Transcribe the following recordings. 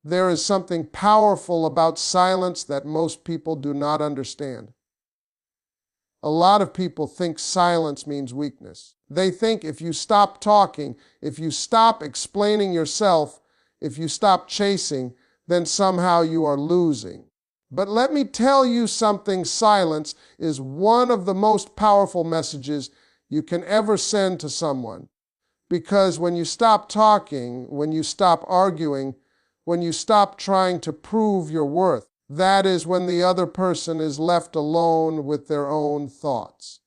There is something powerful about silence that most people do not understand. A lot of people think silence means weakness. They think if you stop talking, if you stop explaining yourself, if you stop chasing, then somehow you are losing. But let me tell you something, silence is one of the most powerful messages you can ever send to someone. Because when you stop talking, when you stop arguing, when you stop trying to prove your worth, that is when the other person is left alone with their own thoughts.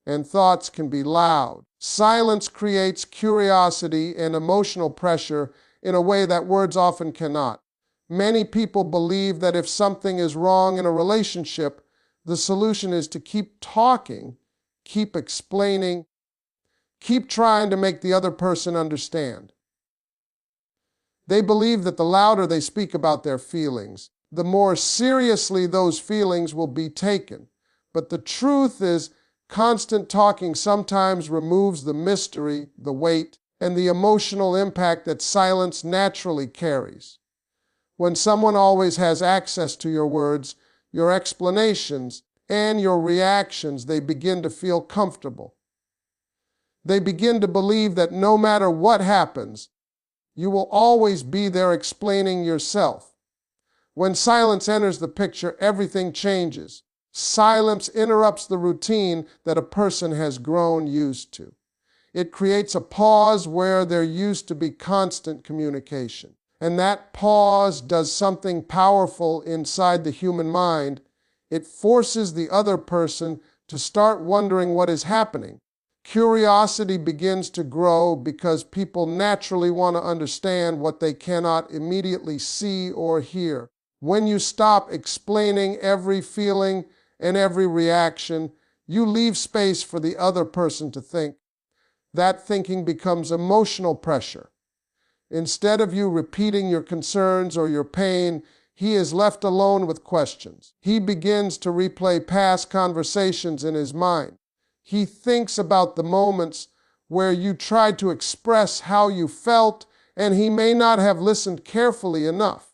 And thoughts can be loud. Silence creates curiosity and emotional pressure in a way that words often cannot. Many people believe that if something is wrong in a relationship, the solution is to keep talking, keep explaining, keep trying to make the other person understand. They believe that the louder they speak about their feelings, the more seriously those feelings will be taken. But the truth is, constant talking sometimes removes the mystery, the weight, and the emotional impact that silence naturally carries. When someone always has access to your words, your explanations, and your reactions, they begin to feel comfortable. They begin to believe that no matter what happens, you will always be there explaining yourself. When silence enters the picture, everything changes. Silence interrupts the routine that a person has grown used to. It creates a pause where there used to be constant communication. And that pause does something powerful inside the human mind. It forces the other person to start wondering what is happening. Curiosity begins to grow because people naturally want to understand what they cannot immediately see or hear. When you stop explaining every feeling and every reaction, you leave space for the other person to think. That thinking becomes emotional pressure. Instead of you repeating your concerns or your pain, he is left alone with questions. He begins to replay past conversations in his mind. He thinks about the moments where you tried to express how you felt, and he may not have listened carefully enough.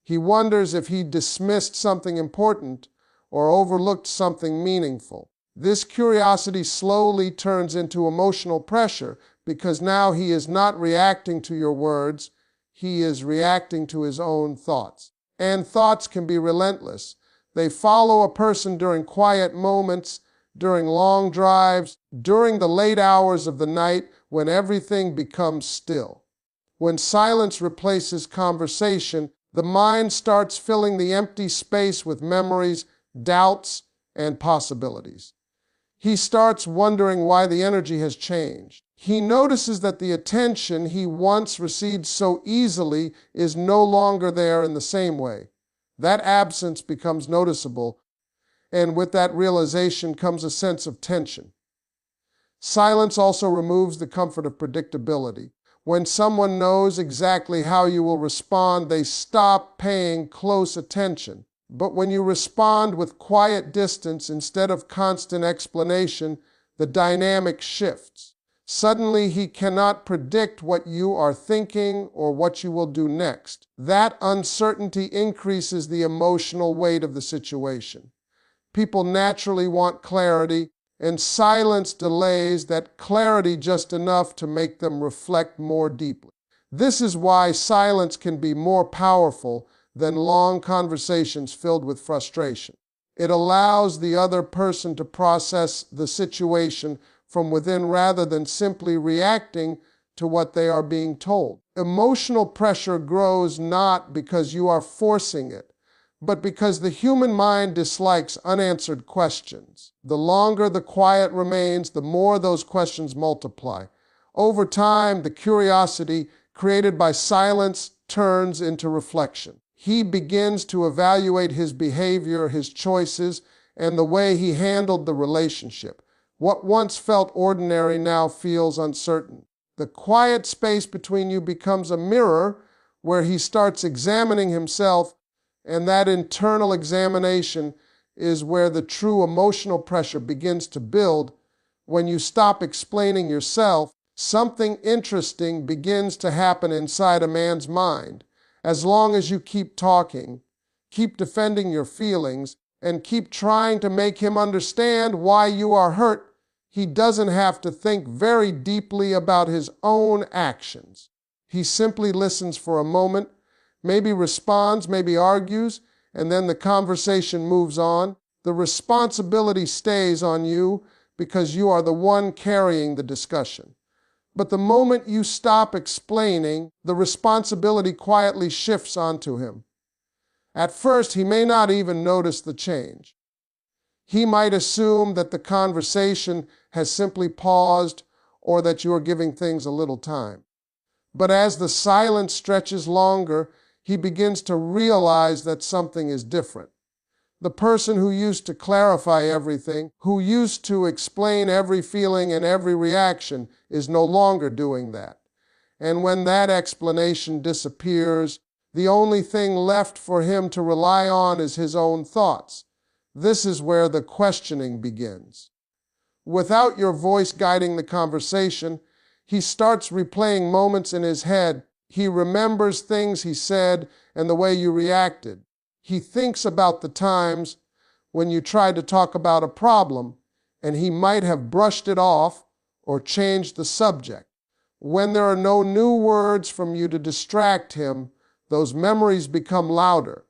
He wonders if he dismissed something important or overlooked something meaningful. This curiosity slowly turns into emotional pressure because now he is not reacting to your words, he is reacting to his own thoughts. And thoughts can be relentless. They follow a person during quiet moments, during long drives, during the late hours of the night when everything becomes still. When silence replaces conversation, the mind starts filling the empty space with memories, doubts, and possibilities. He starts wondering why the energy has changed. He notices that the attention he once received so easily is no longer there in the same way. That absence becomes noticeable, and with that realization comes a sense of tension. Silence also removes the comfort of predictability. When someone knows exactly how you will respond, they stop paying close attention. But when you respond with quiet distance instead of constant explanation, the dynamic shifts. Suddenly, he cannot predict what you are thinking or what you will do next. That uncertainty increases the emotional weight of the situation. People naturally want clarity, and silence delays that clarity just enough to make them reflect more deeply. This is why silence can be more powerful than long conversations filled with frustration. It allows the other person to process the situation from within rather than simply reacting to what they are being told. Emotional pressure grows not because you are forcing it, but because the human mind dislikes unanswered questions. The longer the quiet remains, the more those questions multiply. Over time, the curiosity created by silence turns into reflection. He begins to evaluate his behavior, his choices, and the way he handled the relationship. What once felt ordinary now feels uncertain. The quiet space between you becomes a mirror where he starts examining himself, and that internal examination is where the true emotional pressure begins to build. When you stop explaining yourself, something interesting begins to happen inside a man's mind. As long as you keep talking, keep defending your feelings, and keep trying to make him understand why you are hurt, he doesn't have to think very deeply about his own actions. He simply listens for a moment, maybe responds, maybe argues, and then the conversation moves on. The responsibility stays on you because you are the one carrying the discussion. But the moment you stop explaining, the responsibility quietly shifts onto him. At first, he may not even notice the change. He might assume that the conversation has simply paused or that you are giving things a little time. But as the silence stretches longer, he begins to realize that something is different. The person who used to clarify everything, who used to explain every feeling and every reaction, is no longer doing that. And when that explanation disappears, the only thing left for him to rely on is his own thoughts. This is where the questioning begins. Without your voice guiding the conversation, he starts replaying moments in his head. He remembers things he said and the way you reacted. He thinks about the times when you tried to talk about a problem and he might have brushed it off or changed the subject. When there are no new words from you to distract him, those memories become louder.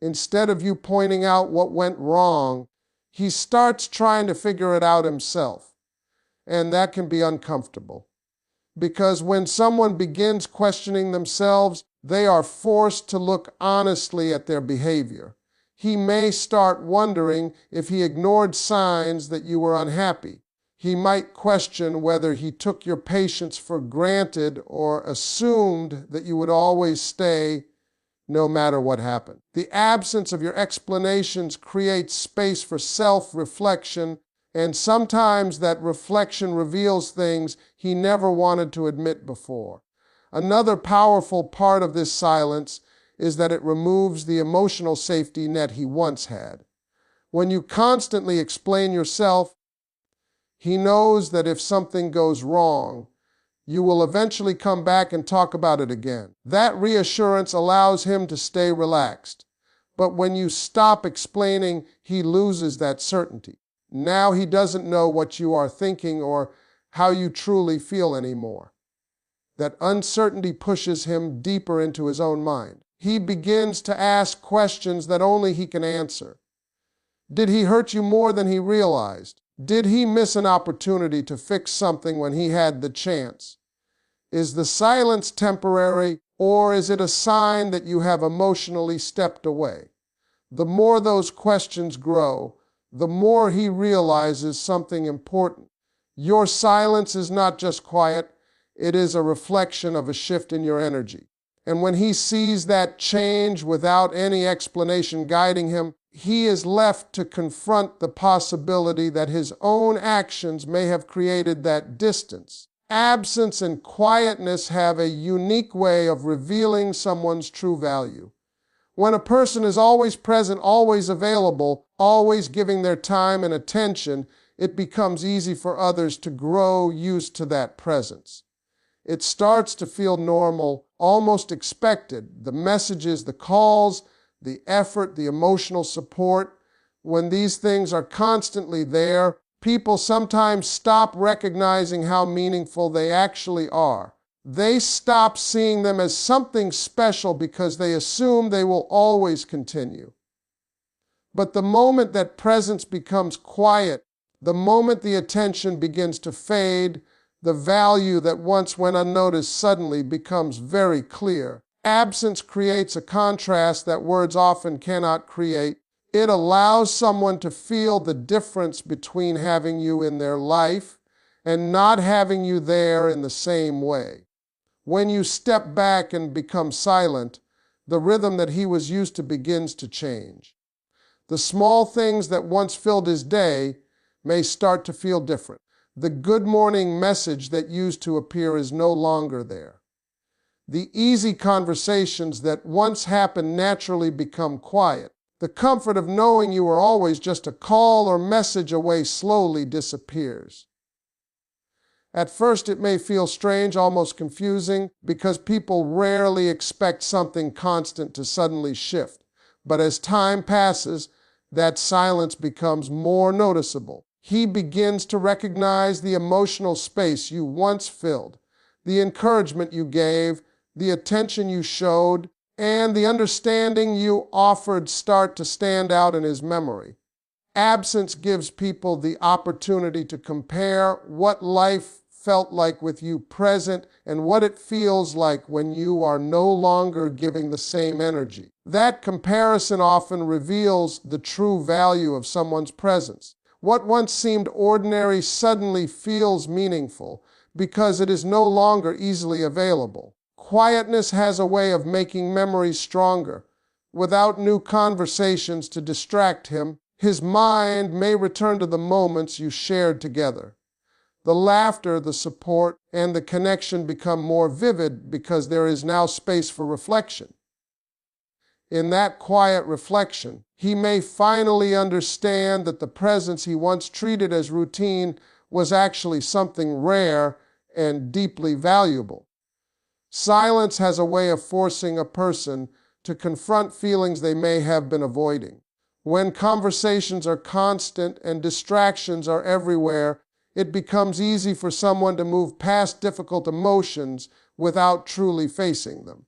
Instead of you pointing out what went wrong, he starts trying to figure it out himself. And that can be uncomfortable. Because when someone begins questioning themselves, they are forced to look honestly at their behavior. He may start wondering if he ignored signs that you were unhappy. He might question whether he took your patience for granted or assumed that you would always stay no matter what happened. The absence of your explanations creates space for self-reflection, and sometimes that reflection reveals things he never wanted to admit before. Another powerful part of this silence is that it removes the emotional safety net he once had. When you constantly explain yourself, he knows that if something goes wrong, you will eventually come back and talk about it again. That reassurance allows him to stay relaxed. But when you stop explaining, he loses that certainty. Now he doesn't know what you are thinking or how you truly feel anymore. That uncertainty pushes him deeper into his own mind. He begins to ask questions that only he can answer. Did he hurt you more than he realized? Did he miss an opportunity to fix something when he had the chance? Is the silence temporary, or is it a sign that you have emotionally stepped away? The more those questions grow, the more he realizes something important. Your silence is not just quiet, it is a reflection of a shift in your energy. And when he sees that change without any explanation guiding him, he is left to confront the possibility that his own actions may have created that distance. Absence and quietness have a unique way of revealing someone's true value. When a person is always present, always available, always giving their time and attention, it becomes easy for others to grow used to that presence. It starts to feel normal, almost expected. The messages, the calls, the effort, the emotional support. When these things are constantly there, people sometimes stop recognizing how meaningful they actually are. They stop seeing them as something special because they assume they will always continue. But the moment that presence becomes quiet, the moment the attention begins to fade, the value that once went unnoticed suddenly becomes very clear. Absence creates a contrast that words often cannot create. It allows someone to feel the difference between having you in their life and not having you there in the same way. When you step back and become silent, the rhythm that he was used to begins to change. The small things that once filled his day may start to feel different. The good morning message that used to appear is no longer there. The easy conversations that once happened naturally become quiet. The comfort of knowing you are always just a call or message away slowly disappears. At first, it may feel strange, almost confusing, because people rarely expect something constant to suddenly shift. But as time passes, that silence becomes more noticeable. He begins to recognize the emotional space you once filled, the encouragement you gave, the attention you showed, and the understanding you offered start to stand out in his memory. Absence gives people the opportunity to compare what life felt like with you present and what it feels like when you are no longer giving the same energy. That comparison often reveals the true value of someone's presence. What once seemed ordinary suddenly feels meaningful because it is no longer easily available. Quietness has a way of making memories stronger. Without new conversations to distract him, his mind may return to the moments you shared together. The laughter, the support, and the connection become more vivid because there is now space for reflection. In that quiet reflection, he may finally understand that the presence he once treated as routine was actually something rare and deeply valuable. Silence has a way of forcing a person to confront feelings they may have been avoiding. When conversations are constant and distractions are everywhere, it becomes easy for someone to move past difficult emotions without truly facing them.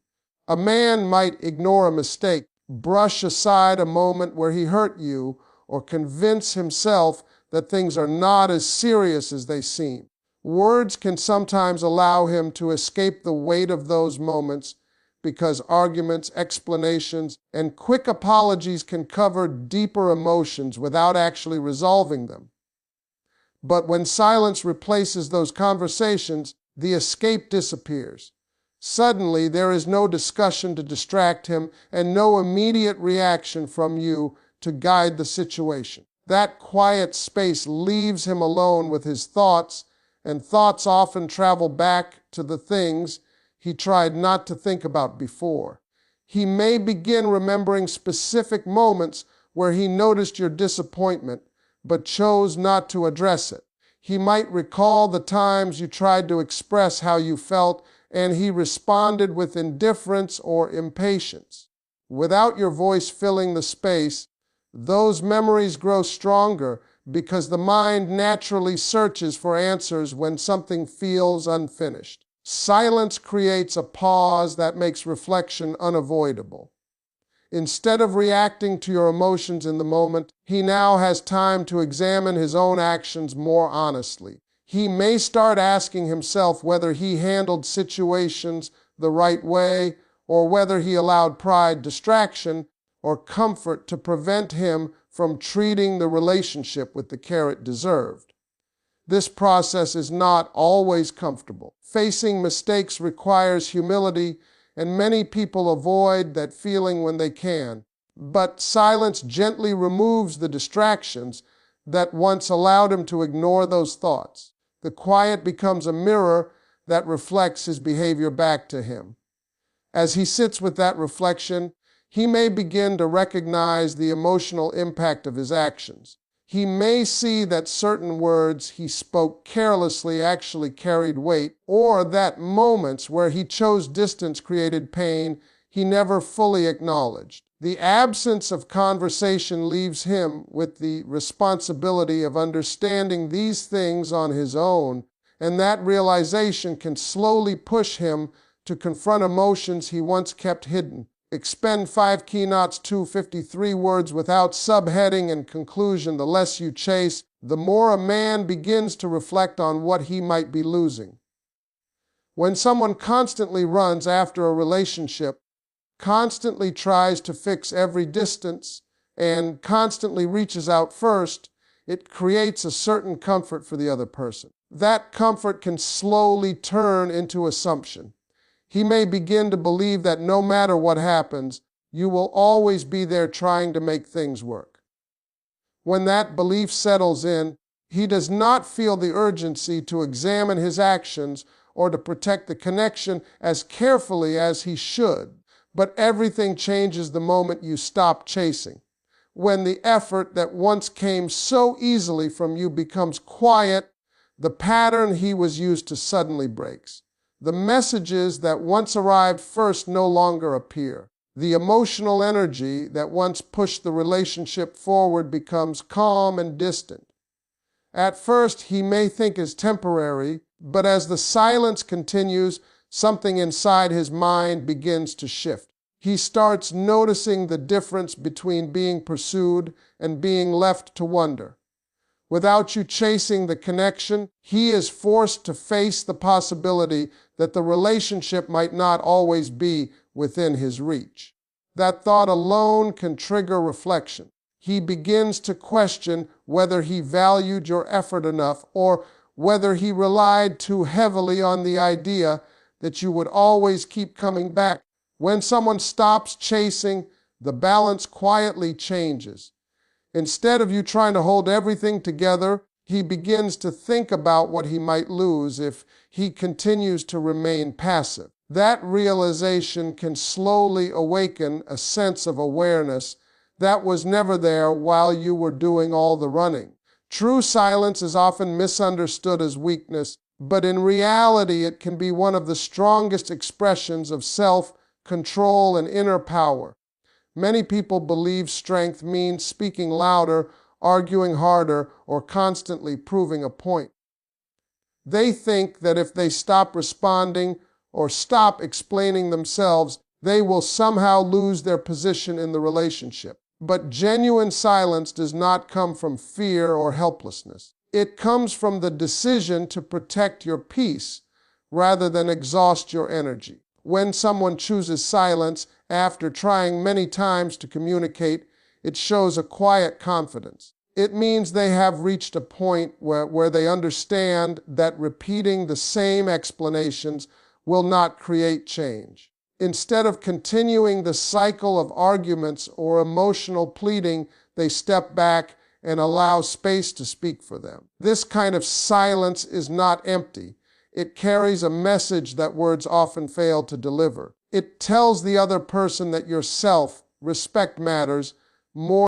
A man might ignore a mistake, brush aside a moment where he hurt you, or convince himself that things are not as serious as they seem. Words can sometimes allow him to escape the weight of those moments because arguments, explanations, and quick apologies can cover deeper emotions without actually resolving them. But when silence replaces those conversations, the escape disappears. Suddenly, there is no discussion to distract him and no immediate reaction from you to guide the situation. That quiet space leaves him alone with his thoughts, and thoughts often travel back to the things he tried not to think about before. He may begin remembering specific moments where he noticed your disappointment, but chose not to address it. He might recall the times you tried to express how you felt, and he responded with indifference or impatience. Without your voice filling the space, those memories grow stronger because the mind naturally searches for answers when something feels unfinished. Silence creates a pause that makes reflection unavoidable. Instead of reacting to your emotions in the moment, he now has time to examine his own actions more honestly. He may start asking himself whether he handled situations the right way, or whether he allowed pride, distraction, or comfort to prevent him from treating the relationship with the care it deserved. This process is not always comfortable. Facing mistakes requires humility, and many people avoid that feeling when they can. But silence gently removes the distractions that once allowed him to ignore those thoughts. The quiet becomes a mirror that reflects his behavior back to him. As he sits with that reflection, he may begin to recognize the emotional impact of his actions. He may see that certain words he spoke carelessly actually carried weight, or that moments where he chose distance created pain he never fully acknowledged. The absence of conversation leaves him with the responsibility of understanding these things on his own, and that realization can slowly push him to confront emotions he once kept hidden. Expend 5 keynotes, 253 words without subheading and conclusion. The less you chase, the more a man begins to reflect on what he might be losing. When someone constantly runs after a relationship, constantly tries to fix every distance, and constantly reaches out first, it creates a certain comfort for the other person. That comfort can slowly turn into assumption. He may begin to believe that no matter what happens, you will always be there trying to make things work. When that belief settles in, he does not feel the urgency to examine his actions or to protect the connection as carefully as he should. But everything changes the moment you stop chasing. When the effort that once came so easily from you becomes quiet, The pattern he was used to suddenly breaks. The messages that once arrived first no longer appear. The emotional energy that once pushed the relationship forward becomes calm and distant. At first, he may think is temporary, but as the silence continues, something inside his mind begins to shift. He starts noticing the difference between being pursued and being left to wonder. Without you chasing the connection, he is forced to face the possibility that the relationship might not always be within his reach. That thought alone can trigger reflection. He begins to question whether he valued your effort enough or whether he relied too heavily on the idea that you would always keep coming back. When someone stops chasing, the balance quietly changes. Instead of you trying to hold everything together, he begins to think about what he might lose if he continues to remain passive. That realization can slowly awaken a sense of awareness that was never there while you were doing all the running. True silence is often misunderstood as weakness, but in reality it can be one of the strongest expressions of self-control and inner power. Many people believe strength means speaking louder, arguing harder, or constantly proving a point. They think that if they stop responding or stop explaining themselves, they will somehow lose their position in the relationship. But genuine silence does not come from fear or helplessness. It comes from the decision to protect your peace rather than exhaust your energy. When someone chooses silence after trying many times to communicate, it shows a quiet confidence. It means they have reached a point where they understand that repeating the same explanations will not create change. Instead of continuing the cycle of arguments or emotional pleading, they step back and allow space to speak for them. This kind of silence is not empty. It carries a message that words often fail to deliver. It tells the other person that your self-respect matters more